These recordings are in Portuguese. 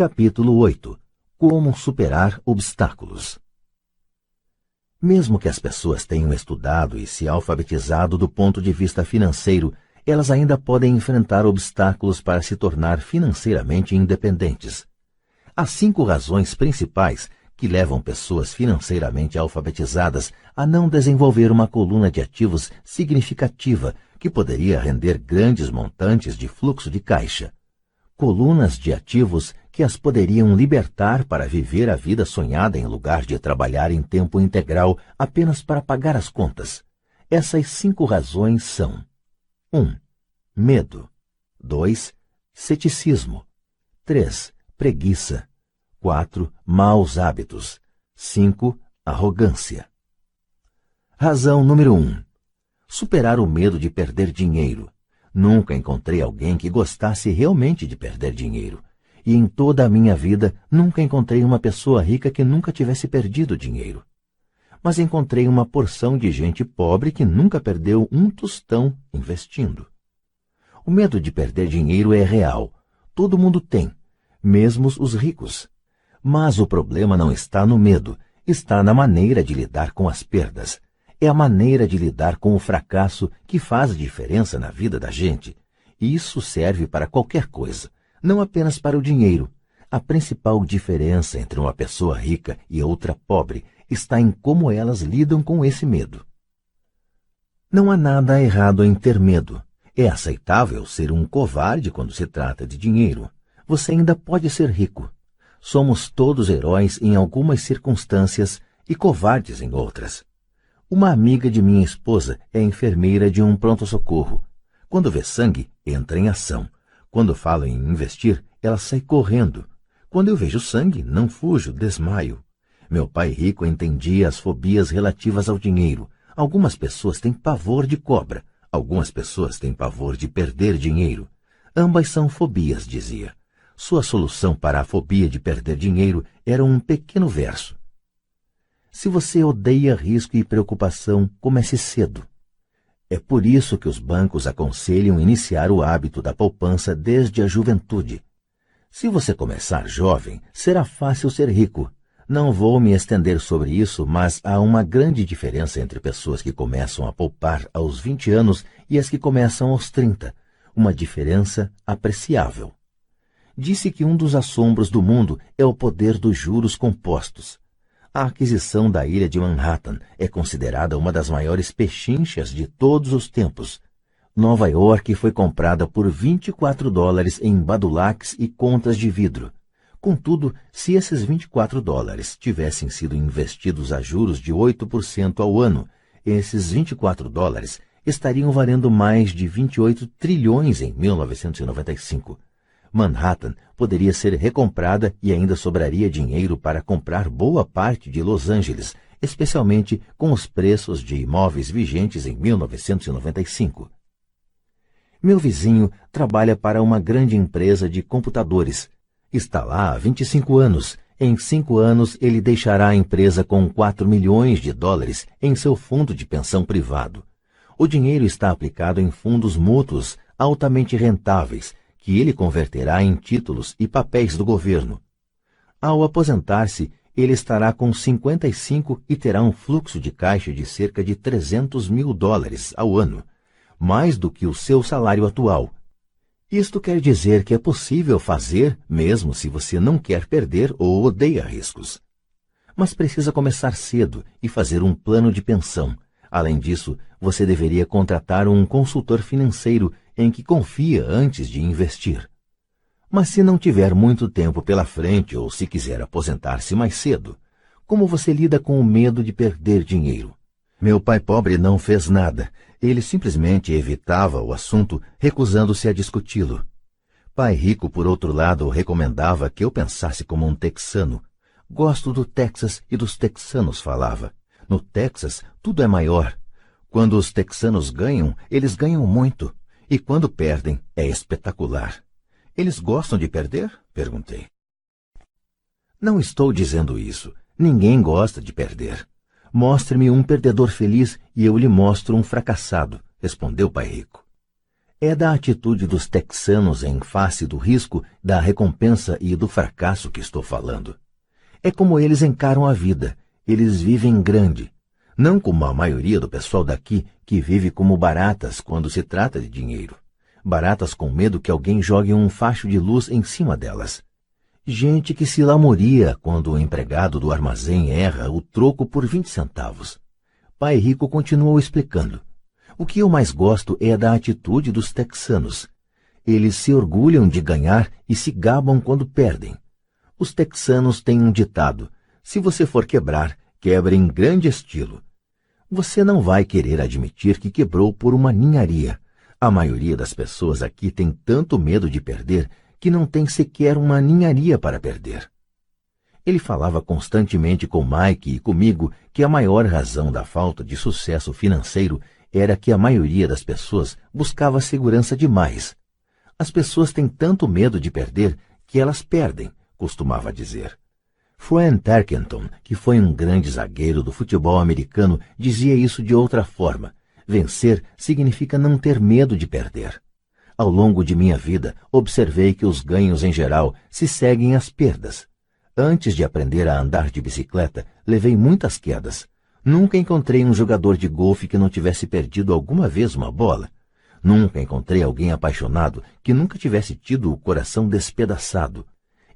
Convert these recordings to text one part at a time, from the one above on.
Capítulo 8. Como superar obstáculos. Mesmo que as pessoas tenham estudado e se alfabetizado do ponto de vista financeiro, elas ainda podem enfrentar obstáculos para se tornar financeiramente independentes. Há 5 razões principais que levam pessoas financeiramente alfabetizadas a não desenvolver uma coluna de ativos significativa que poderia render grandes montantes de fluxo de caixa. Colunas de ativos que as poderiam libertar para viver a vida sonhada em lugar de trabalhar em tempo integral apenas para pagar as contas. Essas 5 razões são: 1. Medo. 2. Ceticismo. 3. Preguiça. 4. Maus hábitos. 5. Arrogância. Razão número 1. Superar o medo de perder dinheiro. Nunca encontrei alguém que gostasse realmente de perder dinheiro. E em toda a minha vida, nunca encontrei uma pessoa rica que nunca tivesse perdido dinheiro. Mas encontrei uma porção de gente pobre que nunca perdeu um tostão investindo. O medo de perder dinheiro é real. Todo mundo tem, mesmo os ricos. Mas o problema não está no medo, está na maneira de lidar com as perdas. É a maneira de lidar com o fracasso que faz diferença na vida da gente. E isso serve para qualquer coisa, não apenas para o dinheiro. A principal diferença entre uma pessoa rica e outra pobre está em como elas lidam com esse medo. Não há nada errado em ter medo. É aceitável ser um covarde quando se trata de dinheiro. Você ainda pode ser rico. Somos todos heróis em algumas circunstâncias e covardes em outras. Uma amiga de minha esposa é enfermeira de um pronto-socorro. Quando vê sangue, entra em ação. Quando falo em investir, ela sai correndo. Quando eu vejo sangue, não fujo, desmaio. Meu pai rico entendia as fobias relativas ao dinheiro. Algumas pessoas têm pavor de cobra. Algumas pessoas têm pavor de perder dinheiro. Ambas são fobias, dizia. Sua solução para a fobia de perder dinheiro era um pequeno verso. Se você odeia risco e preocupação, comece cedo. É por isso que os bancos aconselham iniciar o hábito da poupança desde a juventude. Se você começar jovem, será fácil ser rico. Não vou me estender sobre isso, mas há uma grande diferença entre pessoas que começam a poupar aos 20 anos e as que começam aos 30. Uma diferença apreciável. Disse que um dos assombros do mundo é o poder dos juros compostos. A aquisição da ilha de Manhattan é considerada uma das maiores pechinchas de todos os tempos. Nova York foi comprada por $24 em badulaques e contas de vidro. Contudo, se esses $24 tivessem sido investidos a juros de 8% ao ano, esses $24 estariam valendo mais de 28 trilhões em 1995. Manhattan poderia ser recomprada e ainda sobraria dinheiro para comprar boa parte de Los Angeles, especialmente com os preços de imóveis vigentes em 1995. Meu vizinho trabalha para uma grande empresa de computadores. Está lá há 25 anos. Em 5 anos, ele deixará a empresa com $4 milhões em seu fundo de pensão privado. O dinheiro está aplicado em fundos mútuos altamente rentáveis, que ele converterá em títulos e papéis do governo. Ao aposentar-se, ele estará com 55 e terá um fluxo de caixa de cerca de $300 mil ao ano, mais do que o seu salário atual. Isto quer dizer que é possível fazer, mesmo se você não quer perder ou odeia riscos. Mas precisa começar cedo e fazer um plano de pensão. Além disso, você deveria contratar um consultor financeiro em que confia antes de investir. Mas se não tiver muito tempo pela frente ou se quiser aposentar-se mais cedo, como você lida com o medo de perder dinheiro? Meu pai pobre não fez nada. Ele simplesmente evitava o assunto, recusando-se a discuti-lo. Pai rico, por outro lado, recomendava que eu pensasse como um texano. Gosto do Texas e dos texanos, falava. No Texas, tudo é maior. Quando os texanos ganham, eles ganham muito. E quando perdem, é espetacular. Eles gostam de perder? Perguntei. Não estou dizendo isso. Ninguém gosta de perder. Mostre-me um perdedor feliz e eu lhe mostro um fracassado, respondeu o pai rico. É da atitude dos texanos em face do risco, da recompensa e do fracasso que estou falando. É como eles encaram a vida. Eles vivem grande. Não como a maioria do pessoal daqui, que vive como baratas quando se trata de dinheiro. Baratas com medo que alguém jogue um facho de luz em cima delas. Gente que se lamoria quando o empregado do armazém erra o troco por 20 centavos. Pai Rico continuou explicando. O que eu mais gosto é da atitude dos texanos. Eles se orgulham de ganhar e se gabam quando perdem. Os texanos têm um ditado: se você for quebrar, quebre em grande estilo. Você não vai querer admitir que quebrou por uma ninharia. A maioria das pessoas aqui tem tanto medo de perder que não tem sequer uma ninharia para perder. Ele falava constantemente com Mike e comigo que a maior razão da falta de sucesso financeiro era que a maioria das pessoas buscava segurança demais. As pessoas têm tanto medo de perder que elas perdem, costumava dizer. Fran Tarkenton, que foi um grande zagueiro do futebol americano, dizia isso de outra forma. Vencer significa não ter medo de perder. Ao longo de minha vida, observei que os ganhos em geral se seguem às perdas. Antes de aprender a andar de bicicleta, levei muitas quedas. Nunca encontrei um jogador de golfe que não tivesse perdido alguma vez uma bola. Nunca encontrei alguém apaixonado que nunca tivesse tido o coração despedaçado.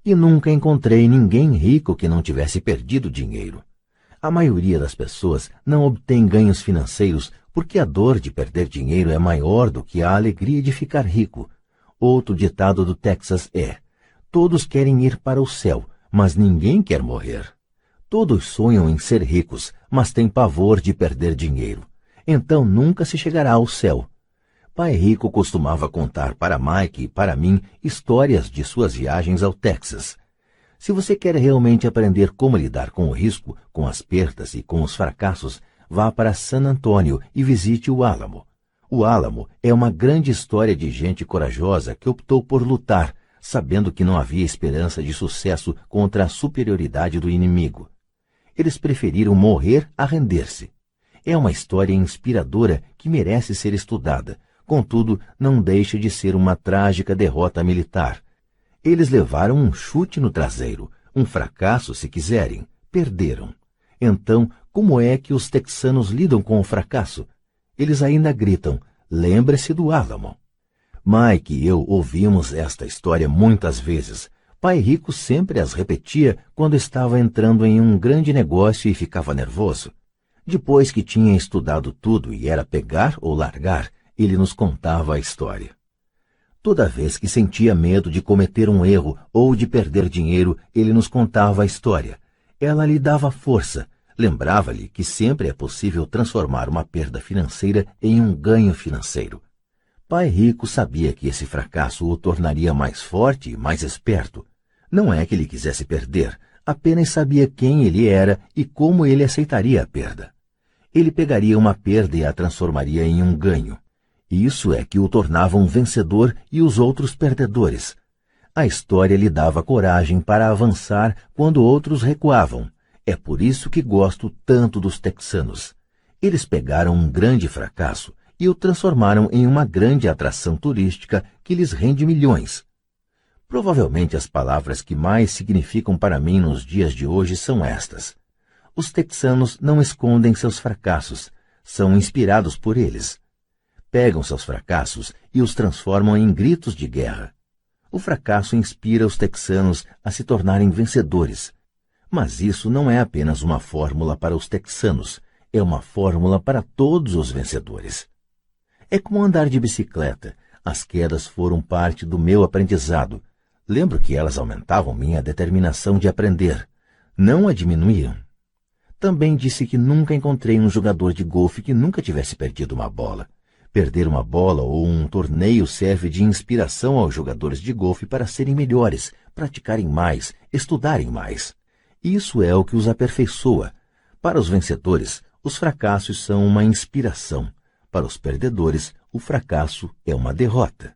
E nunca encontrei ninguém rico que não tivesse perdido dinheiro. A maioria das pessoas não obtém ganhos financeiros porque a dor de perder dinheiro é maior do que a alegria de ficar rico. Outro ditado do Texas é: todos querem ir para o céu, mas ninguém quer morrer. Todos sonham em ser ricos, mas têm pavor de perder dinheiro. Então nunca se chegará ao céu. Pai Rico costumava contar para Mike e para mim histórias de suas viagens ao Texas. Se você quer realmente aprender como lidar com o risco, com as perdas e com os fracassos, vá para San Antônio e visite o Álamo. O Álamo é uma grande história de gente corajosa que optou por lutar, sabendo que não havia esperança de sucesso contra a superioridade do inimigo. Eles preferiram morrer a render-se. É uma história inspiradora que merece ser estudada. Contudo, não deixa de ser uma trágica derrota militar. Eles levaram um chute no traseiro, um fracasso se quiserem, perderam. Então, como é que os texanos lidam com o fracasso? Eles ainda gritam: lembre-se do Álamo. Mike e eu ouvimos esta história muitas vezes. Pai Rico sempre as repetia quando estava entrando em um grande negócio e ficava nervoso. Depois que tinha estudado tudo e era pegar ou largar, ele nos contava a história. Toda vez que sentia medo de cometer um erro ou de perder dinheiro, ele nos contava a história. Ela lhe dava força, lembrava-lhe que sempre é possível transformar uma perda financeira em um ganho financeiro. Pai Rico sabia que esse fracasso o tornaria mais forte e mais esperto. Não é que ele quisesse perder, apenas sabia quem ele era e como ele aceitaria a perda. Ele pegaria uma perda e a transformaria em um ganho. Isso é que o tornava um vencedor e os outros perdedores. A história lhe dava coragem para avançar quando outros recuavam. É por isso que gosto tanto dos texanos. Eles pegaram um grande fracasso e o transformaram em uma grande atração turística que lhes rende milhões. Provavelmente as palavras que mais significam para mim nos dias de hoje são estas. Os texanos não escondem seus fracassos, são inspirados por eles. Pegam seus fracassos e os transformam em gritos de guerra. O fracasso inspira os texanos a se tornarem vencedores. Mas isso não é apenas uma fórmula para os texanos, é uma fórmula para todos os vencedores. É como andar de bicicleta. As quedas foram parte do meu aprendizado. Lembro que elas aumentavam minha determinação de aprender. Não a diminuíam. Também disse que nunca encontrei um jogador de golfe que nunca tivesse perdido uma bola. Perder uma bola ou um torneio serve de inspiração aos jogadores de golfe para serem melhores, praticarem mais, estudarem mais. Isso é o que os aperfeiçoa. Para os vencedores, os fracassos são uma inspiração. Para os perdedores, o fracasso é uma derrota.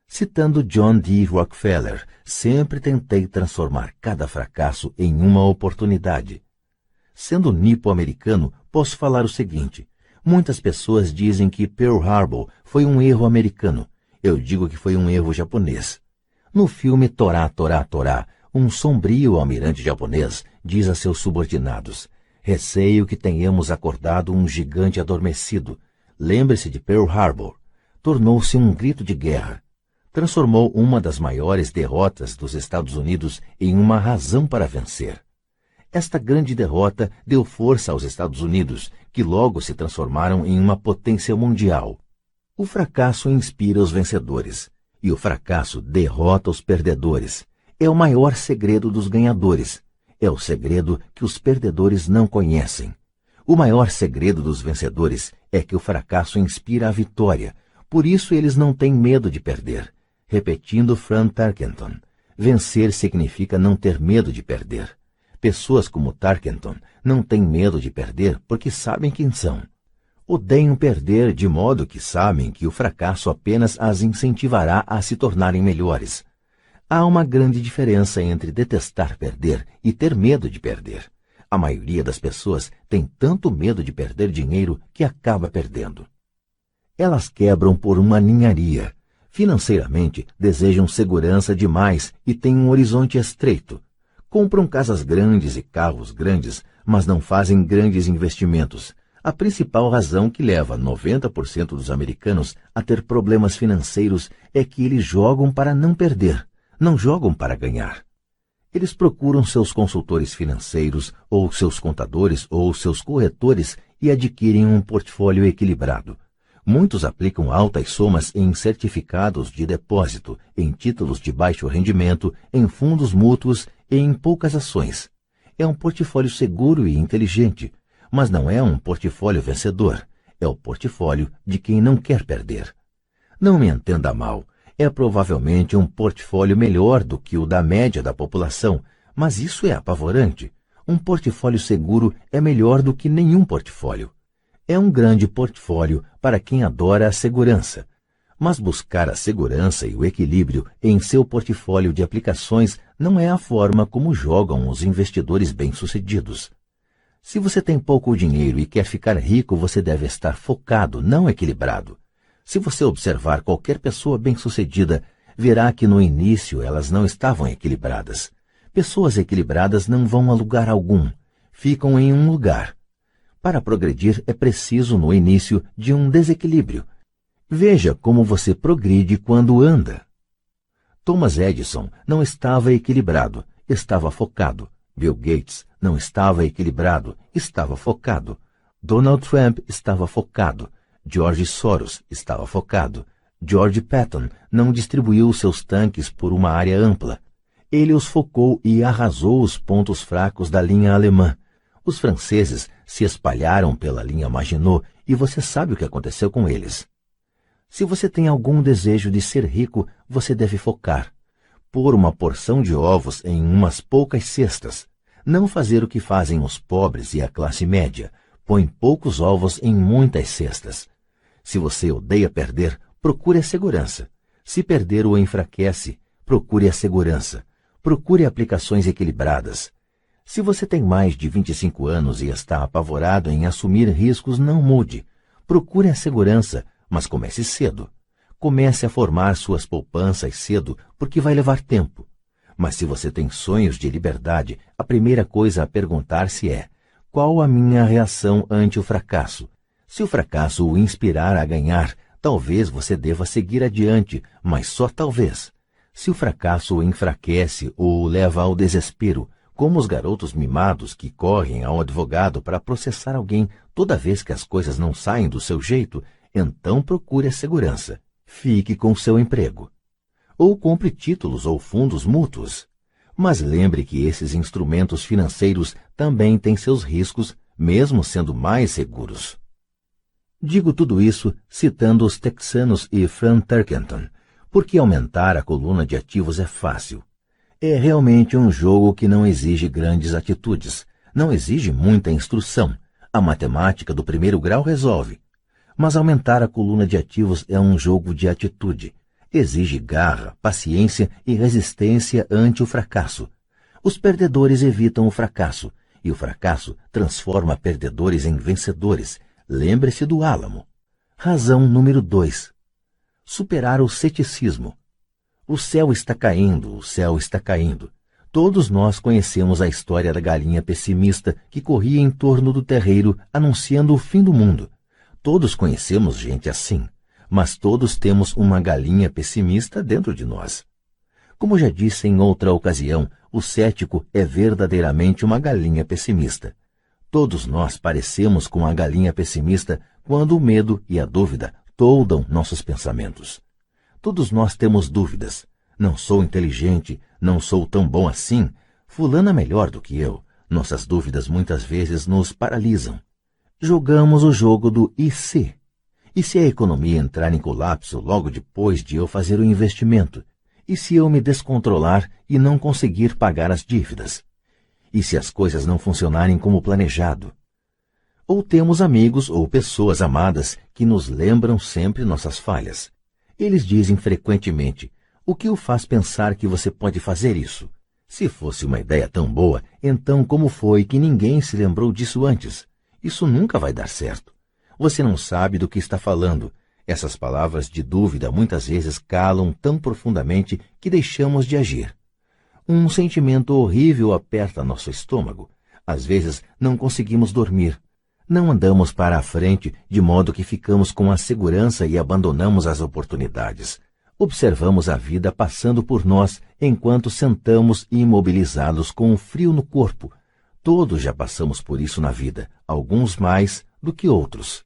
Citando John D. Rockefeller, sempre tentei transformar cada fracasso em uma oportunidade. Sendo nipo-americano, posso falar o seguinte: Muitas pessoas dizem que Pearl Harbor foi um erro americano. Eu digo que foi um erro japonês. No filme Torá, Torá, Torá, um sombrio almirante japonês diz a seus subordinados: receio que tenhamos acordado um gigante adormecido. Lembre-se de Pearl Harbor. Tornou-se um grito de guerra. Transformou uma das maiores derrotas dos Estados Unidos em uma razão para vencer. Esta grande derrota deu força aos Estados Unidos, que logo se transformaram em uma potência mundial. O fracasso inspira os vencedores, e o fracasso derrota os perdedores. É o maior segredo dos ganhadores. É o segredo que os perdedores não conhecem. O maior segredo dos vencedores é que o fracasso inspira a vitória. Por isso eles não têm medo de perder. Repetindo Frank Tarkenton, vencer significa não ter medo de perder. Pessoas como Tarkenton não têm medo de perder porque sabem quem são. Odeiam perder de modo que sabem que o fracasso apenas as incentivará a se tornarem melhores. Há uma grande diferença entre detestar perder e ter medo de perder. A maioria das pessoas tem tanto medo de perder dinheiro que acaba perdendo. Elas quebram por uma ninharia. Financeiramente, desejam segurança demais e têm um horizonte estreito. Compram casas grandes e carros grandes, mas não fazem grandes investimentos. A principal razão que leva 90% dos americanos a ter problemas financeiros é que eles jogam para não perder, não jogam para ganhar. Eles procuram seus consultores financeiros, ou seus contadores, ou seus corretores e adquirem um portfólio equilibrado. Muitos aplicam altas somas em certificados de depósito, em títulos de baixo rendimento, em fundos mútuos e em poucas ações. É um portfólio seguro e inteligente, mas não é um portfólio vencedor. É o portfólio de quem não quer perder. Não me entenda mal. É provavelmente um portfólio melhor do que o da média da população, mas isso é apavorante. Um portfólio seguro é melhor do que nenhum portfólio. É um grande portfólio para quem adora a segurança. Mas buscar a segurança e o equilíbrio em seu portfólio de aplicações não é a forma como jogam os investidores bem-sucedidos. Se você tem pouco dinheiro e quer ficar rico, você deve estar focado, não equilibrado. Se você observar qualquer pessoa bem-sucedida, verá que no início elas não estavam equilibradas. Pessoas equilibradas não vão a lugar algum, ficam em um lugar. Para progredir é preciso, no início, de um desequilíbrio. Veja como você progride quando anda. Thomas Edison não estava equilibrado, estava focado. Bill Gates não estava equilibrado, estava focado. Donald Trump estava focado. George Soros estava focado. George Patton não distribuiu seus tanques por uma área ampla. Ele os focou e arrasou os pontos fracos da linha alemã. Os franceses se espalharam pela linha Maginot e você sabe o que aconteceu com eles. Se você tem algum desejo de ser rico, você deve focar. Pôr uma porção de ovos em umas poucas cestas. Não fazer o que fazem os pobres e a classe média. Põe poucos ovos em muitas cestas. Se você odeia perder, procure a segurança. Se perder o enfraquece, procure a segurança. Procure aplicações equilibradas. Se você tem mais de 25 anos e está apavorado em assumir riscos, não mude. Procure a segurança, mas comece cedo. Comece a formar suas poupanças cedo, porque vai levar tempo. Mas se você tem sonhos de liberdade, a primeira coisa a perguntar-se é: qual a minha reação ante o fracasso? Se o fracasso o inspirar a ganhar, talvez você deva seguir adiante, mas só talvez. Se o fracasso o enfraquece ou o leva ao desespero, como os garotos mimados que correm ao advogado para processar alguém toda vez que as coisas não saem do seu jeito, então procure a segurança. Fique com seu emprego. Ou compre títulos ou fundos mútuos. Mas lembre que esses instrumentos financeiros também têm seus riscos, mesmo sendo mais seguros. Digo tudo isso citando os texanos e Frank Tarkenton, porque aumentar a coluna de ativos é fácil. É realmente um jogo que não exige grandes atitudes, não exige muita instrução. A matemática do primeiro grau resolve. Mas aumentar a coluna de ativos é um jogo de atitude. Exige garra, paciência e resistência ante o fracasso. Os perdedores evitam o fracasso, e o fracasso transforma perdedores em vencedores. Lembre-se do álamo. Razão número 2. Superar o ceticismo. O céu está caindo, o céu está caindo. Todos nós conhecemos a história da galinha pessimista que corria em torno do terreiro anunciando o fim do mundo. Todos conhecemos gente assim, mas todos temos uma galinha pessimista dentro de nós. Como já disse em outra ocasião, o cético é verdadeiramente uma galinha pessimista. Todos nós parecemos com a galinha pessimista quando o medo e a dúvida toldam nossos pensamentos. Todos nós temos dúvidas. Não sou inteligente, não sou tão bom assim, fulano é melhor do que eu. Nossas dúvidas muitas vezes nos paralisam. Jogamos o jogo do e se? E se a economia entrar em colapso logo depois de eu fazer o investimento? E se eu me descontrolar e não conseguir pagar as dívidas? E se as coisas não funcionarem como planejado? Ou temos amigos ou pessoas amadas que nos lembram sempre nossas falhas. Eles dizem frequentemente: o que o faz pensar que você pode fazer isso? Se fosse uma ideia tão boa, então como foi que ninguém se lembrou disso antes? Isso nunca vai dar certo. Você não sabe do que está falando. Essas palavras de dúvida muitas vezes calam tão profundamente que deixamos de agir. Um sentimento horrível aperta nosso estômago. Às vezes não conseguimos dormir. Não andamos para a frente, de modo que ficamos com a segurança e abandonamos as oportunidades. Observamos a vida passando por nós, enquanto sentamos imobilizados com um frio no corpo. Todos já passamos por isso na vida, alguns mais do que outros.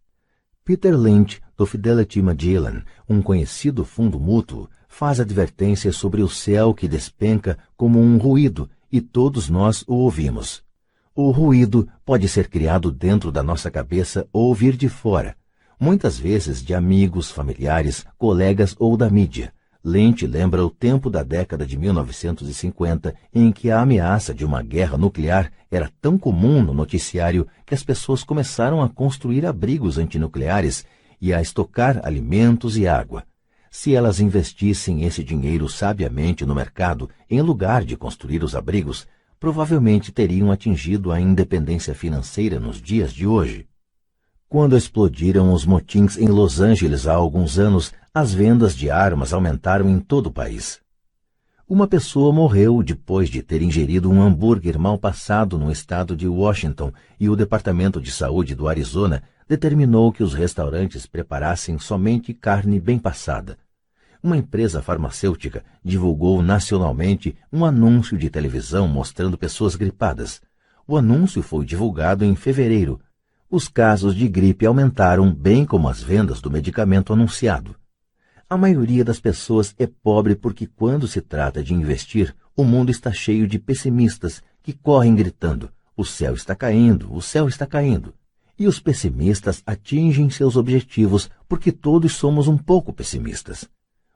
Peter Lynch, do Fidelity Magellan, um conhecido fundo mútuo, faz advertências sobre o céu que despenca como um ruído, e todos nós o ouvimos. O ruído pode ser criado dentro da nossa cabeça ou vir de fora, muitas vezes de amigos, familiares, colegas ou da mídia. Lynch lembra o tempo da década de 1950, em que a ameaça de uma guerra nuclear era tão comum no noticiário que as pessoas começaram a construir abrigos antinucleares e a estocar alimentos e água. Se elas investissem esse dinheiro sabiamente no mercado, em lugar de construir os abrigos, provavelmente teriam atingido a independência financeira nos dias de hoje. Quando explodiram os motins em Los Angeles há alguns anos, as vendas de armas aumentaram em todo o país. Uma pessoa morreu depois de ter ingerido um hambúrguer mal passado no estado de Washington e o Departamento de Saúde do Arizona determinou que os restaurantes preparassem somente carne bem passada. Uma empresa farmacêutica divulgou nacionalmente um anúncio de televisão mostrando pessoas gripadas. O anúncio foi divulgado em fevereiro. Os casos de gripe aumentaram, bem como as vendas do medicamento anunciado. A maioria das pessoas é pobre porque, quando se trata de investir, o mundo está cheio de pessimistas que correm gritando: o céu está caindo, o céu está caindo. E os pessimistas atingem seus objetivos porque todos somos um pouco pessimistas.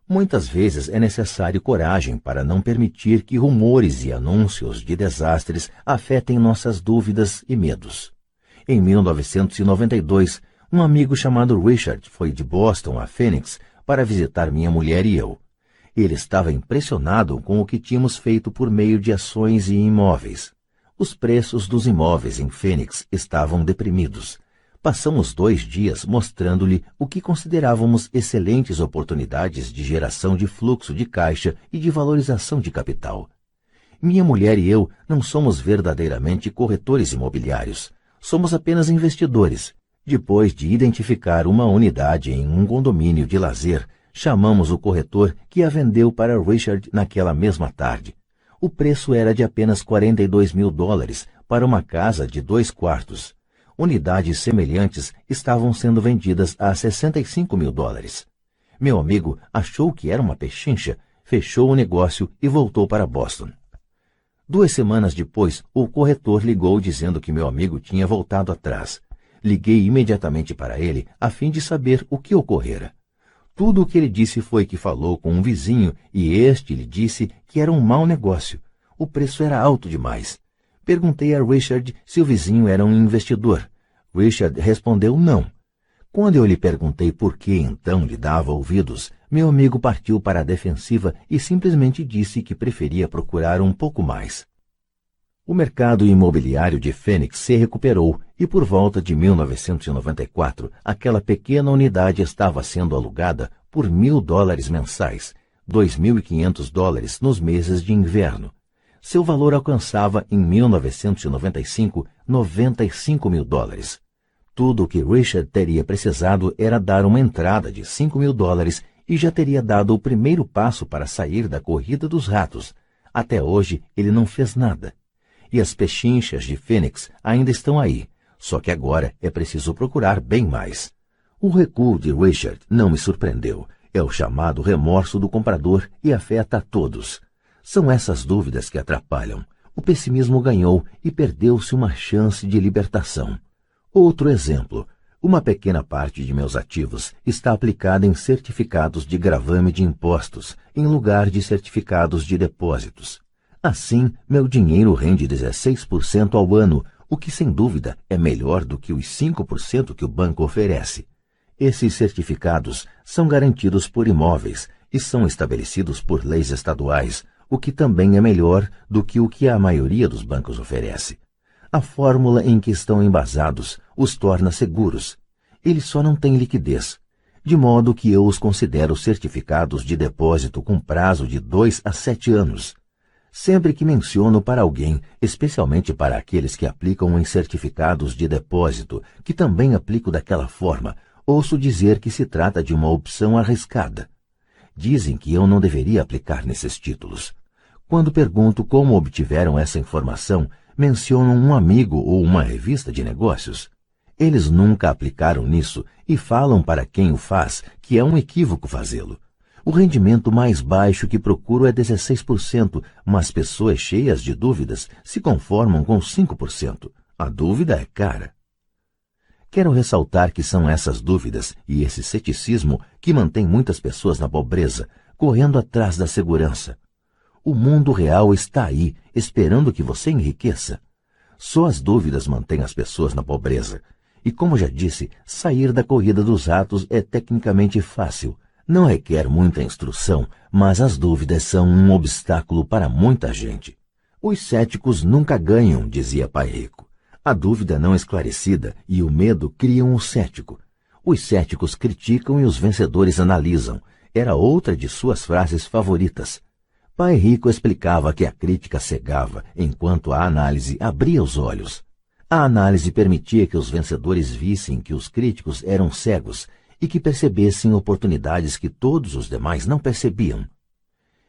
Muitas vezes é necessário coragem para não permitir que rumores e anúncios de desastres afetem nossas dúvidas e medos. Em 1992, um amigo chamado Richard foi de Boston a Phoenix para visitar minha mulher e eu. Ele estava impressionado com o que tínhamos feito por meio de ações e imóveis. Os preços dos imóveis em Phoenix estavam deprimidos. Passamos 2 dias mostrando-lhe o que considerávamos excelentes oportunidades de geração de fluxo de caixa e de valorização de capital. Minha mulher e eu não somos verdadeiramente corretores imobiliários. Somos apenas investidores. Depois de identificar uma unidade em um condomínio de lazer, chamamos o corretor que a vendeu para Richard naquela mesma tarde. O preço era de apenas $42.000 para uma casa de 2 quartos. Unidades semelhantes estavam sendo vendidas a $65.000. Meu amigo achou que era uma pechincha, fechou o negócio e voltou para Boston. 2 semanas depois, o corretor ligou dizendo que meu amigo tinha voltado atrás. Liguei imediatamente para ele a fim de saber o que ocorrera. Tudo o que ele disse foi que falou com um vizinho e este lhe disse que era um mau negócio. O preço era alto demais. Perguntei a Richard se o vizinho era um investidor. Richard respondeu não. Quando eu lhe perguntei por que então lhe dava ouvidos, meu amigo partiu para a defensiva e simplesmente disse que preferia procurar um pouco mais. O mercado imobiliário de Phoenix se recuperou e por volta de 1994, aquela pequena unidade estava sendo alugada por $1.000 mensais, $2.500 nos meses de inverno. Seu valor alcançava, em 1995, $95 mil. Tudo o que Richard teria precisado era dar uma entrada de $5 mil e já teria dado o primeiro passo para sair da corrida dos ratos. Até hoje, ele não fez nada. E as pechinchas de Phoenix ainda estão aí, só que agora é preciso procurar bem mais. O recuo de Richard não me surpreendeu. É o chamado remorso do comprador e afeta a todos. São essas dúvidas que atrapalham. O pessimismo ganhou e perdeu-se uma chance de libertação. Outro exemplo. Uma pequena parte de meus ativos está aplicada em certificados de gravame de impostos, em lugar de certificados de depósitos. Assim, meu dinheiro rende 16% ao ano, o que sem dúvida é melhor do que os 5% que o banco oferece. Esses certificados são garantidos por imóveis e são estabelecidos por leis estaduais, o que também é melhor do que o que a maioria dos bancos oferece. A fórmula em que estão embasados os torna seguros. Eles só não têm liquidez, de modo que eu os considero certificados de depósito com prazo de 2 a 7 anos. Sempre que menciono para alguém, especialmente para aqueles que aplicam em certificados de depósito, que também aplico daquela forma, ouço dizer que se trata de uma opção arriscada. Dizem que eu não deveria aplicar nesses títulos. Quando pergunto como obtiveram essa informação, mencionam um amigo ou uma revista de negócios. Eles nunca aplicaram nisso e falam para quem o faz que é um equívoco fazê-lo. O rendimento mais baixo que procuro é 16%, mas pessoas cheias de dúvidas se conformam com 5%. A dúvida é cara. Quero ressaltar que são essas dúvidas e esse ceticismo que mantém muitas pessoas na pobreza, correndo atrás da segurança. O mundo real está aí, esperando que você enriqueça. Só as dúvidas mantêm as pessoas na pobreza. E como já disse, sair da corrida dos ratos é tecnicamente fácil. Não requer muita instrução, mas as dúvidas são um obstáculo para muita gente. Os céticos nunca ganham, dizia Pai Rico. A dúvida não esclarecida e o medo criam o cético. Os céticos criticam e os vencedores analisam. Era outra de suas frases favoritas. Pai Rico explicava que a crítica cegava, enquanto a análise abria os olhos. A análise permitia que os vencedores vissem que os críticos eram cegos e que percebessem oportunidades que todos os demais não percebiam.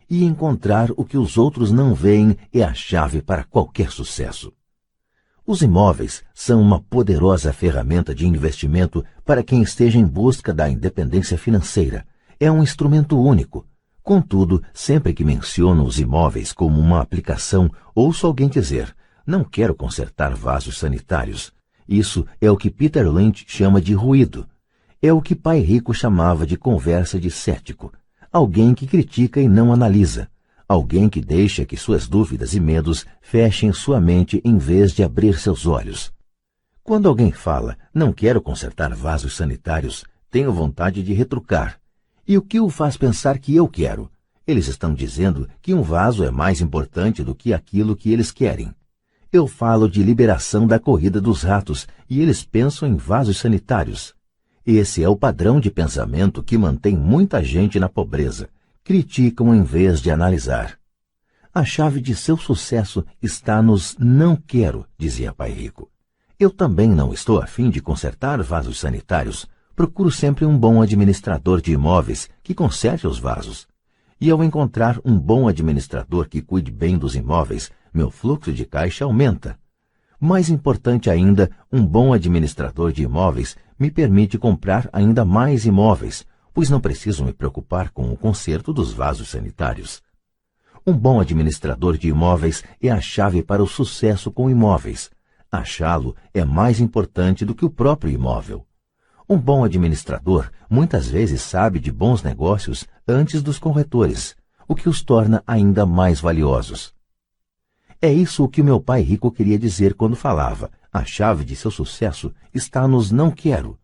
E encontrar o que os outros não veem é a chave para qualquer sucesso. Os imóveis são uma poderosa ferramenta de investimento para quem esteja em busca da independência financeira. É um instrumento único. Contudo, sempre que menciono os imóveis como uma aplicação, ouço alguém dizer: não quero consertar vasos sanitários. Isso é o que Peter Lynch chama de ruído. É o que Pai Rico chamava de conversa de cético. Alguém que critica e não analisa. Alguém que deixa que suas dúvidas e medos fechem sua mente em vez de abrir seus olhos. Quando alguém fala, não quero consertar vasos sanitários, tenho vontade de retrucar. E o que o faz pensar que eu quero? Eles estão dizendo que um vaso é mais importante do que aquilo que eles querem. Eu falo de liberação da corrida dos ratos e eles pensam em vasos sanitários. Esse é o padrão de pensamento que mantém muita gente na pobreza. Criticam em vez de analisar. A chave de seu sucesso está nos não quero, dizia Pai Rico. Eu também não estou a fim de consertar vasos sanitários. Procuro sempre um bom administrador de imóveis que conserte os vasos. E ao encontrar um bom administrador que cuide bem dos imóveis, meu fluxo de caixa aumenta. Mais importante ainda, um bom administrador de imóveis me permite comprar ainda mais imóveis, pois não preciso me preocupar com o conserto dos vasos sanitários. Um bom administrador de imóveis é a chave para o sucesso com imóveis. Achá-lo é mais importante do que o próprio imóvel. Um bom administrador muitas vezes sabe de bons negócios antes dos corretores, o que os torna ainda mais valiosos. É isso o que o meu pai rico queria dizer quando falava: a chave de seu sucesso está nos não quero.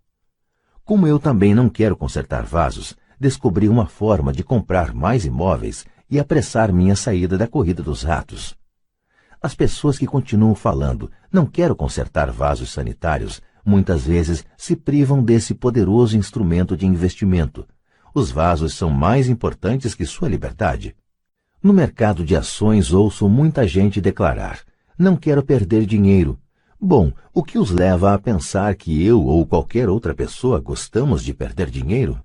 Como eu também não quero consertar vasos, descobri uma forma de comprar mais imóveis e apressar minha saída da corrida dos ratos. As pessoas que continuam falando, não quero consertar vasos sanitários, muitas vezes se privam desse poderoso instrumento de investimento. Os vasos são mais importantes que sua liberdade. No mercado de ações ouço muita gente declarar: não quero perder dinheiro. Bom, o que os leva a pensar que eu ou qualquer outra pessoa gostamos de perder dinheiro?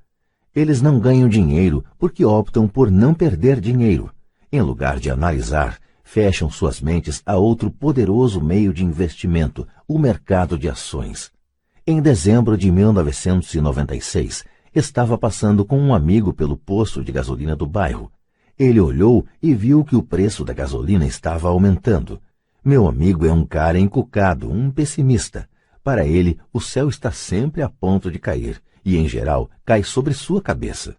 Eles não ganham dinheiro porque optam por não perder dinheiro. Em lugar de analisar, fecham suas mentes a outro poderoso meio de investimento, o mercado de ações. Em dezembro de 1996, estava passando com um amigo pelo posto de gasolina do bairro. Ele olhou e viu que o preço da gasolina estava aumentando. Meu amigo é um cara encucado, um pessimista. Para ele, o céu está sempre a ponto de cair, e em geral cai sobre sua cabeça.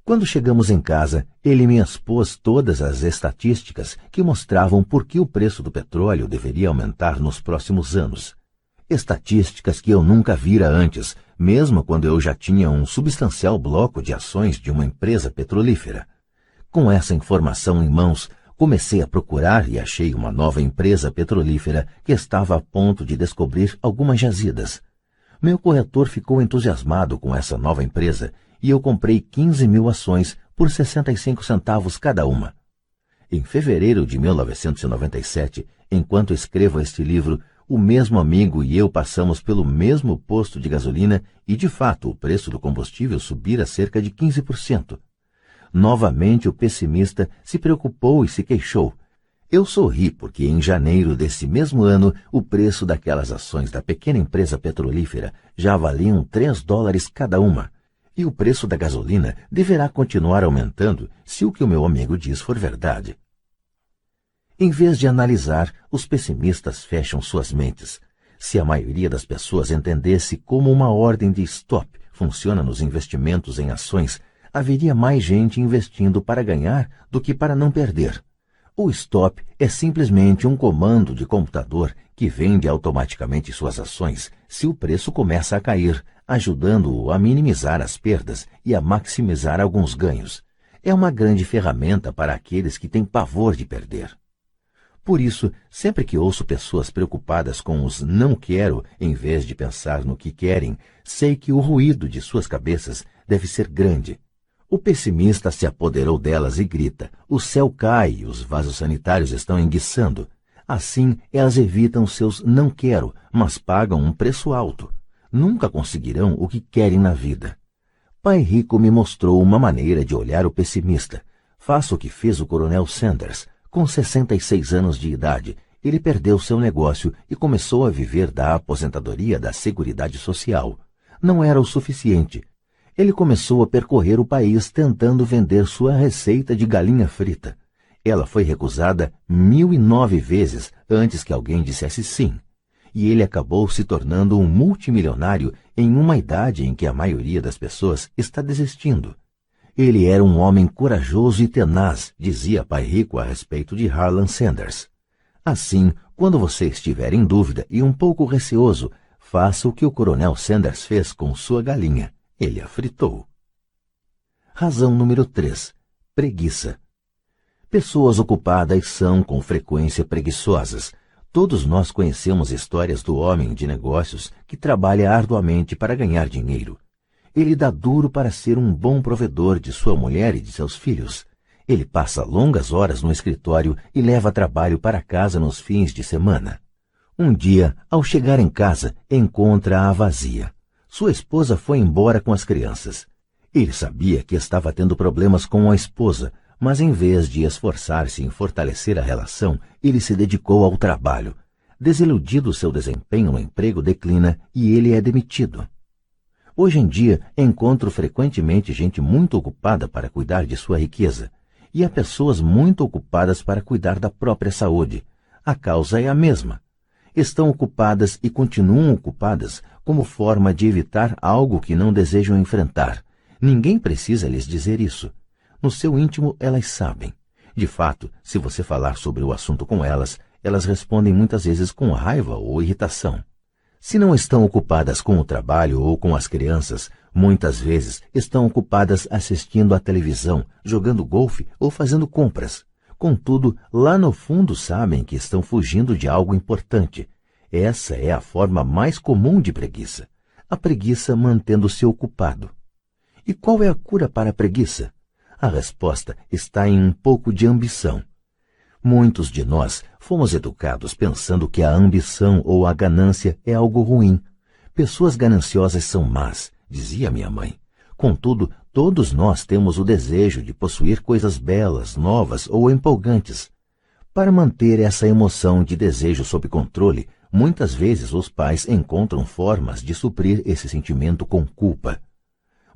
Quando chegamos em casa, ele me expôs todas as estatísticas que mostravam por que o preço do petróleo deveria aumentar nos próximos anos. Estatísticas que eu nunca vira antes, mesmo quando eu já tinha um substancial bloco de ações de uma empresa petrolífera. Com essa informação em mãos, comecei a procurar e achei uma nova empresa petrolífera que estava a ponto de descobrir algumas jazidas. Meu corretor ficou entusiasmado com essa nova empresa e eu comprei 15.000 ações por 65 centavos cada uma. Em fevereiro de 1997, enquanto escrevo este livro, o mesmo amigo e eu passamos pelo mesmo posto de gasolina e, de fato, o preço do combustível subira cerca de 15%. Novamente o pessimista se preocupou e se queixou. Eu sorri porque em janeiro desse mesmo ano o preço daquelas ações da pequena empresa petrolífera já valiam $3 cada uma. E o preço da gasolina deverá continuar aumentando se o que o meu amigo diz for verdade. Em vez de analisar, os pessimistas fecham suas mentes. Se a maioria das pessoas entendesse como uma ordem de stop funciona nos investimentos em ações, haveria mais gente investindo para ganhar do que para não perder. O stop é simplesmente um comando de computador que vende automaticamente suas ações se o preço começa a cair, ajudando-o a minimizar as perdas e a maximizar alguns ganhos. É uma grande ferramenta para aqueles que têm pavor de perder. Por isso, sempre que ouço pessoas preocupadas com os não quero em vez de pensar no que querem, sei que o ruído de suas cabeças deve ser grande. O pessimista se apoderou delas e grita: o céu cai, os vasos sanitários estão enguiçando. Assim, elas evitam seus não quero, mas pagam um preço alto. Nunca conseguirão o que querem na vida. Pai Rico me mostrou uma maneira de olhar o pessimista. Faça o que fez o Coronel Sanders. Com 66 anos de idade, ele perdeu seu negócio e começou a viver da aposentadoria da Seguridade Social. Não era o suficiente. Ele começou a percorrer o país tentando vender sua receita de galinha frita. Ela foi recusada 1.009 vezes antes que alguém dissesse sim. E ele acabou se tornando um multimilionário em uma idade em que a maioria das pessoas está desistindo. Ele era um homem corajoso e tenaz, dizia Pai Rico a respeito de Harlan Sanders. Assim, quando você estiver em dúvida e um pouco receoso, faça o que o Coronel Sanders fez com sua galinha. Ele a fritou. Razão número 3. Preguiça. Pessoas ocupadas são, com frequência, preguiçosas. Todos nós conhecemos histórias do homem de negócios que trabalha arduamente para ganhar dinheiro. Ele dá duro para ser um bom provedor de sua mulher e de seus filhos. Ele passa longas horas no escritório e leva trabalho para casa nos fins de semana. Um dia, ao chegar em casa, encontra-a vazia. Sua esposa foi embora com as crianças. Ele sabia que estava tendo problemas com a esposa, mas em vez de esforçar-se em fortalecer a relação, ele se dedicou ao trabalho. Desiludido, seu desempenho no emprego declina e ele é demitido. Hoje em dia, encontro frequentemente gente muito ocupada para cuidar de sua riqueza, e há pessoas muito ocupadas para cuidar da própria saúde. A causa é a mesma. Estão ocupadas e continuam ocupadas como forma de evitar algo que não desejam enfrentar. Ninguém precisa lhes dizer isso. No seu íntimo, elas sabem. De fato, se você falar sobre o assunto com elas, elas respondem muitas vezes com raiva ou irritação. Se não estão ocupadas com o trabalho ou com as crianças, muitas vezes estão ocupadas assistindo à televisão, jogando golfe ou fazendo compras. Contudo, lá no fundo sabem que estão fugindo de algo importante. Essa é a forma mais comum de preguiça. A preguiça mantendo-se ocupado. E qual é a cura para a preguiça? A resposta está em um pouco de ambição. Muitos de nós fomos educados pensando que a ambição ou a ganância é algo ruim. Pessoas gananciosas são más, dizia minha mãe. Contudo, todos nós temos o desejo de possuir coisas belas, novas ou empolgantes. Para manter essa emoção de desejo sob controle, muitas vezes os pais encontram formas de suprir esse sentimento com culpa.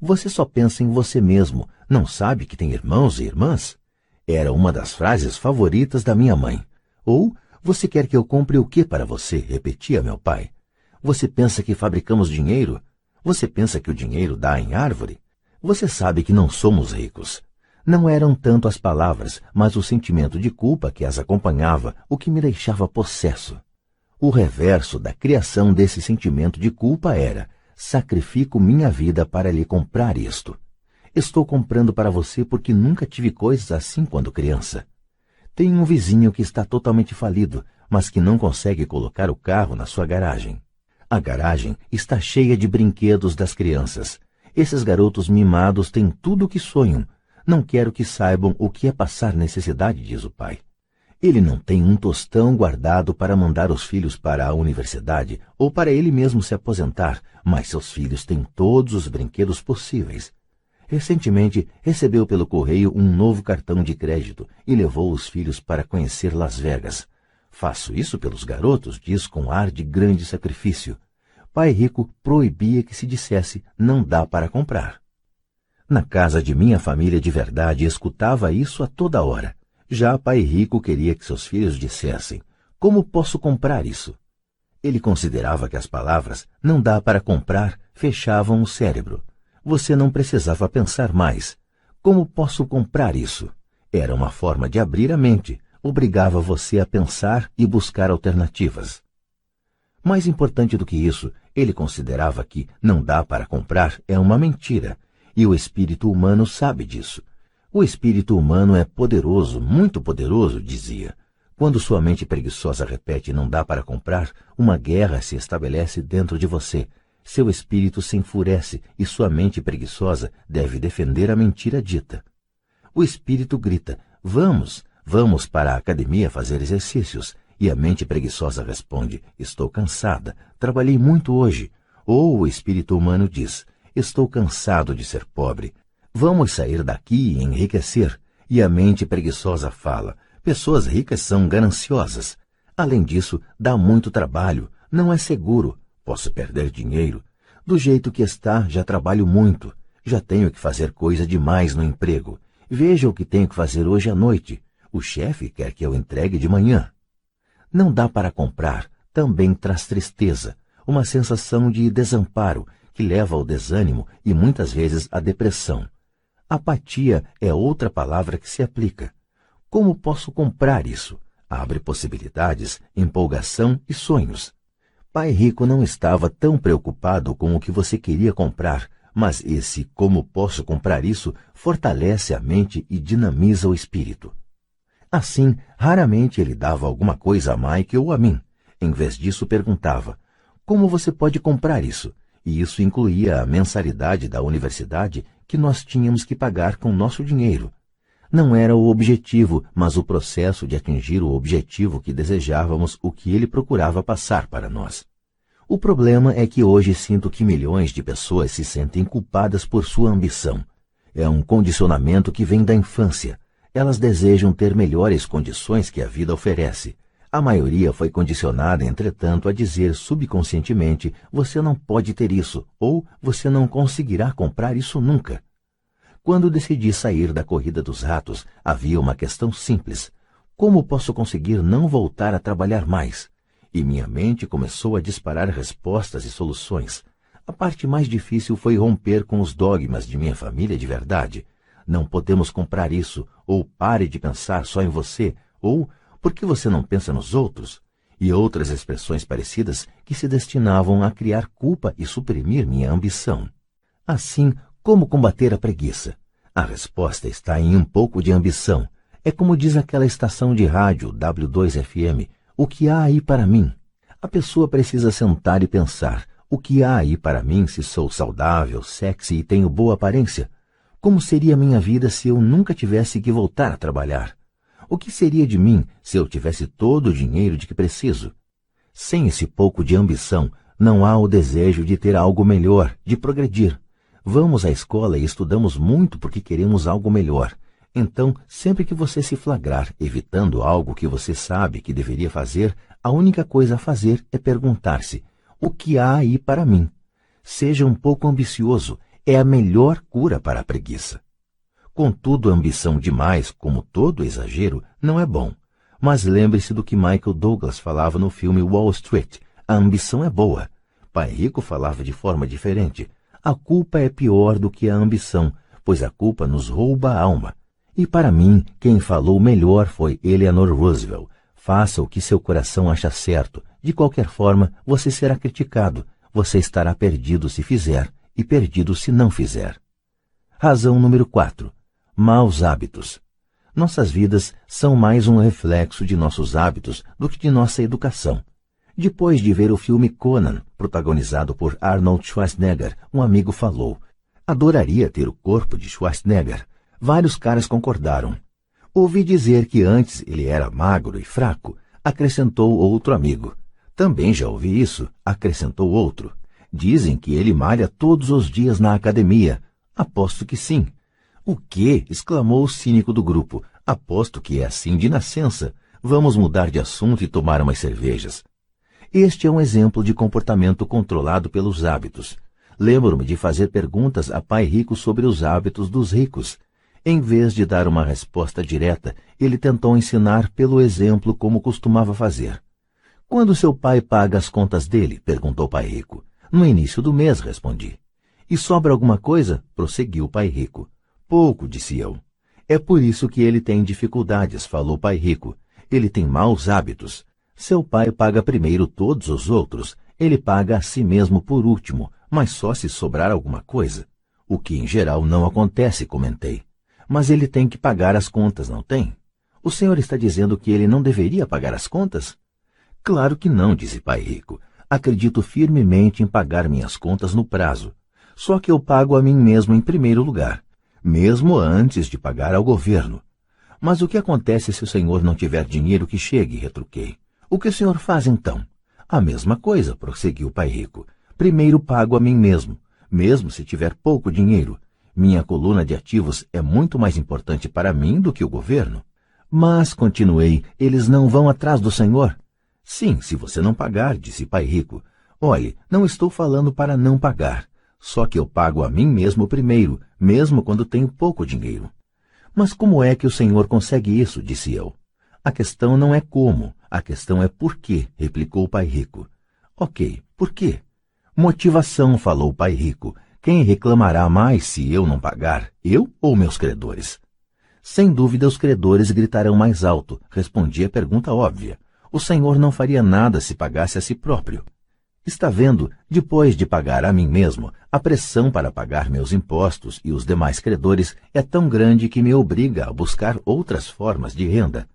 Você só pensa em você mesmo, não sabe que tem irmãos e irmãs? Era uma das frases favoritas da minha mãe. Ou, você quer que eu compre o que para você? Repetia meu pai. Você pensa que fabricamos dinheiro? Você pensa que o dinheiro dá em árvore? Você sabe que não somos ricos. Não eram tanto as palavras, mas o sentimento de culpa que as acompanhava, o que me deixava possesso. O reverso da criação desse sentimento de culpa era: sacrifico minha vida para lhe comprar isto. Estou comprando para você porque nunca tive coisas assim quando criança. Tenho um vizinho que está totalmente falido, mas que não consegue colocar o carro na sua garagem. A garagem está cheia de brinquedos das crianças. Esses garotos mimados têm tudo o que sonham. Não quero que saibam o que é passar necessidade, diz o pai. Ele não tem um tostão guardado para mandar os filhos para a universidade ou para ele mesmo se aposentar, mas seus filhos têm todos os brinquedos possíveis. Recentemente, recebeu pelo correio um novo cartão de crédito e levou os filhos para conhecer Las Vegas. Faço isso pelos garotos, diz com ar de grande sacrifício. Pai rico proibia que se dissesse não dá para comprar. Na casa de minha família de verdade escutava isso a toda hora. Já pai rico queria que seus filhos dissessem: como posso comprar isso? Ele considerava que as palavras não dá para comprar fechavam o cérebro. Você não precisava pensar mais. Como posso comprar isso? Era uma forma de abrir a mente, obrigava você a pensar e buscar alternativas. Mais importante do que isso, ele considerava que não dá para comprar é uma mentira, e o espírito humano sabe disso. O espírito humano é poderoso, muito poderoso, dizia. Quando sua mente preguiçosa repete não dá para comprar, uma guerra se estabelece dentro de você. Seu espírito se enfurece e sua mente preguiçosa deve defender a mentira dita. O espírito grita: vamos para a academia fazer exercícios. E a mente preguiçosa responde: estou cansada, trabalhei muito hoje. Ou o espírito humano diz: estou cansado de ser pobre. Vamos sair daqui e enriquecer. E a mente preguiçosa fala: pessoas ricas são gananciosas. Além disso, dá muito trabalho, não é seguro. Posso perder dinheiro. Do jeito que está, já trabalho muito. Já tenho que fazer coisa demais no emprego. Veja o que tenho que fazer hoje à noite. O chefe quer que eu entregue de manhã. Não dá para comprar. Também traz tristeza, uma sensação de desamparo que leva ao desânimo e muitas vezes à depressão. Apatia é outra palavra que se aplica. Como posso comprar isso? Abre possibilidades, empolgação e sonhos. Pai rico não estava tão preocupado com o que você queria comprar, mas esse como posso comprar isso fortalece a mente e dinamiza o espírito. Assim, raramente ele dava alguma coisa a Mike ou a mim. Em vez disso, perguntava: como você pode comprar isso? E isso incluía a mensalidade da universidade que nós tínhamos que pagar com nosso dinheiro. Não era o objetivo, mas o processo de atingir o objetivo que desejávamos, o que ele procurava passar para nós. O problema é que hoje sinto que milhões de pessoas se sentem culpadas por sua ambição. É um condicionamento que vem da infância. Elas desejam ter melhores condições que a vida oferece. A maioria foi condicionada, entretanto, a dizer subconscientemente: você não pode ter isso, ou você não conseguirá comprar isso nunca. Quando decidi sair da corrida dos ratos, havia uma questão simples: como posso conseguir não voltar a trabalhar mais? E minha mente começou a disparar respostas e soluções. A parte mais difícil foi romper com os dogmas de minha família de verdade. Não podemos comprar isso, ou pare de pensar só em você, ou por que você não pensa nos outros? E outras expressões parecidas que se destinavam a criar culpa e suprimir minha ambição. Assim, como combater a preguiça? A resposta está em um pouco de ambição. É como diz aquela estação de rádio W2FM, o que há aí para mim? A pessoa precisa sentar e pensar, o que há aí para mim se sou saudável, sexy e tenho boa aparência? Como seria minha vida se eu nunca tivesse que voltar a trabalhar? O que seria de mim se eu tivesse todo o dinheiro de que preciso? Sem esse pouco de ambição, não há o desejo de ter algo melhor, de progredir. Vamos à escola e estudamos muito porque queremos algo melhor. Então, sempre que você se flagrar evitando algo que você sabe que deveria fazer, a única coisa a fazer é perguntar-se, o que há aí para mim? Seja um pouco ambicioso, é a melhor cura para a preguiça. Contudo, a ambição demais, como todo exagero, não é bom. Mas lembre-se do que Michael Douglas falava no filme Wall Street. A ambição é boa. Pai Rico falava de forma diferente. A culpa é pior do que a ambição, pois a culpa nos rouba a alma. E para mim, quem falou melhor foi Eleanor Roosevelt. Faça o que seu coração acha certo. De qualquer forma, você será criticado. Você estará perdido se fizer e perdido se não fizer. Razão número 4. Maus hábitos. Nossas vidas são mais um reflexo de nossos hábitos do que de nossa educação. Depois de ver o filme Conan, protagonizado por Arnold Schwarzenegger, um amigo falou: adoraria ter o corpo de Schwarzenegger. Vários caras concordaram. Ouvi dizer que antes ele era magro e fraco, acrescentou outro amigo. Também já ouvi isso, acrescentou outro. Dizem que ele malha todos os dias na academia. Aposto que sim. O quê? Exclamou o cínico do grupo. Aposto que é assim de nascença. Vamos mudar de assunto e tomar umas cervejas. Este é um exemplo de comportamento controlado pelos hábitos. Lembro-me de fazer perguntas a Pai Rico sobre os hábitos dos ricos. Em vez de dar uma resposta direta, ele tentou ensinar pelo exemplo como costumava fazer. Quando seu pai paga as contas dele? Perguntou Pai Rico. No início do mês, respondi. E sobra alguma coisa? Prosseguiu Pai Rico. Pouco, disse eu. É por isso que ele tem dificuldades, falou Pai Rico. Ele tem maus hábitos. Seu pai paga primeiro todos os outros. Ele paga a si mesmo por último, mas só se sobrar alguma coisa. O que em geral não acontece, comentei. Mas ele tem que pagar as contas, não tem? O senhor está dizendo que ele não deveria pagar as contas? Claro que não, disse Pai Rico. Acredito firmemente em pagar minhas contas no prazo. Só que eu pago a mim mesmo em primeiro lugar, mesmo antes de pagar ao governo. Mas o que acontece se o senhor não tiver dinheiro que chegue? Retruquei. O que o senhor faz então? A mesma coisa, prosseguiu Pai Rico. Primeiro pago a mim mesmo, mesmo se tiver pouco dinheiro. Minha coluna de ativos é muito mais importante para mim do que o governo. Mas, continuei, eles não vão atrás do senhor? Sim, se você não pagar, disse Pai Rico. Olhe, não estou falando para não pagar. Só que eu pago a mim mesmo primeiro, mesmo quando tenho pouco dinheiro. Mas como é que o senhor consegue isso? Disse eu. A questão não é como, a questão é por quê, replicou Pai Rico. Ok, por quê? Motivação, falou Pai Rico. Quem reclamará mais se eu não pagar, eu ou meus credores? Sem dúvida os credores gritarão mais alto, respondi a pergunta óbvia. O senhor não faria nada se pagasse a si próprio. Está vendo, depois de pagar a mim mesmo, a pressão para pagar meus impostos e os demais credores é tão grande que me obriga a buscar outras formas de renda.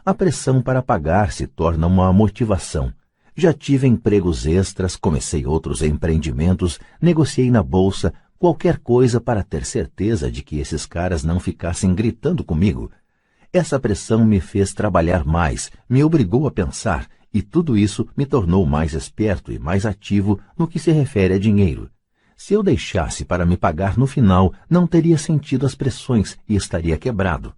A pressão para pagar se torna uma motivação. Já tive empregos extras, comecei outros empreendimentos, negociei na bolsa, qualquer coisa para ter certeza de que esses caras não ficassem gritando comigo. Essa pressão me fez trabalhar mais, me obrigou a pensar, e tudo isso me tornou mais esperto e mais ativo no que se refere a dinheiro. Se eu deixasse para me pagar no final, não teria sentido as pressões e estaria quebrado.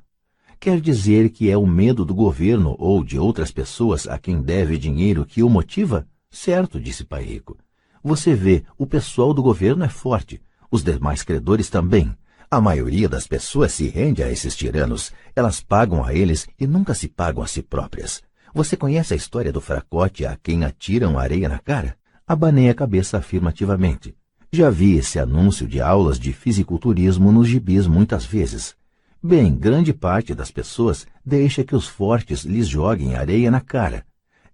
Quer dizer que é o medo do governo ou de outras pessoas a quem deve dinheiro que o motiva? Certo, disse Pai Rico. Você vê, o pessoal do governo é forte, os demais credores também. A maioria das pessoas se rende a esses tiranos, elas pagam a eles e nunca se pagam a si próprias. Você conhece a história do fracote a quem atiram areia na cara? Abanei a cabeça afirmativamente. Já vi esse anúncio de aulas de fisiculturismo nos gibis muitas vezes. Bem, grande parte das pessoas deixa que os fortes lhes joguem areia na cara.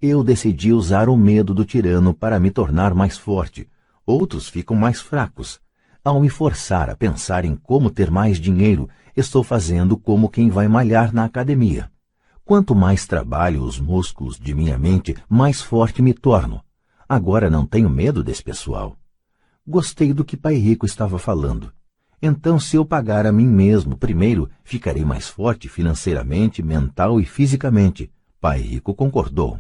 Eu decidi usar o medo do tirano para me tornar mais forte. Outros ficam mais fracos. Ao me forçar a pensar em como ter mais dinheiro, estou fazendo como quem vai malhar na academia. Quanto mais trabalho os músculos de minha mente, mais forte me torno. Agora não tenho medo desse pessoal. Gostei do que Pai Rico estava falando. Então, se eu pagar a mim mesmo primeiro, ficarei mais forte financeiramente, mental e fisicamente. Pai Rico concordou.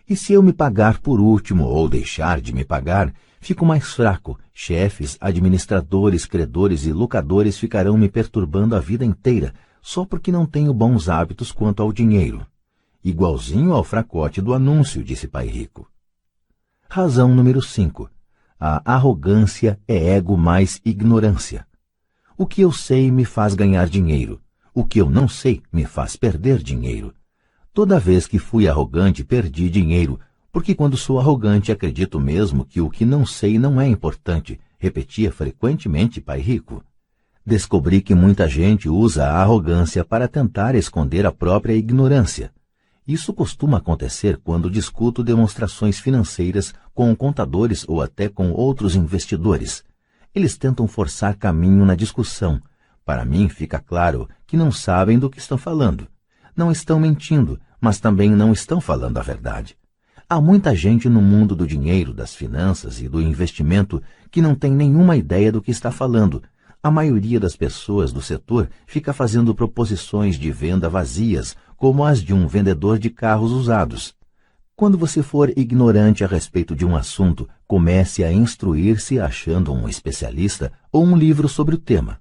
E se eu me pagar por último ou deixar de me pagar, fico mais fraco. Chefes, administradores, credores e locadores ficarão me perturbando a vida inteira, só porque não tenho bons hábitos quanto ao dinheiro. Igualzinho ao fracote do anúncio, disse Pai Rico. Razão número 5. A arrogância é ego mais ignorância. O que eu sei me faz ganhar dinheiro. O que eu não sei me faz perder dinheiro. Toda vez que fui arrogante, perdi dinheiro, porque quando sou arrogante acredito mesmo que o que não sei não é importante, repetia frequentemente Pai Rico. Descobri que muita gente usa a arrogância para tentar esconder a própria ignorância. Isso costuma acontecer quando discuto demonstrações financeiras com contadores ou até com outros investidores. Eles tentam forçar caminho na discussão. Para mim fica claro que não sabem do que estão falando. Não estão mentindo, mas também não estão falando a verdade. Há muita gente no mundo do dinheiro, das finanças e do investimento que não tem nenhuma ideia do que está falando. A maioria das pessoas do setor fica fazendo proposições de venda vazias, como as de um vendedor de carros usados. Quando você for ignorante a respeito de um assunto, comece a instruir-se achando um especialista ou um livro sobre o tema.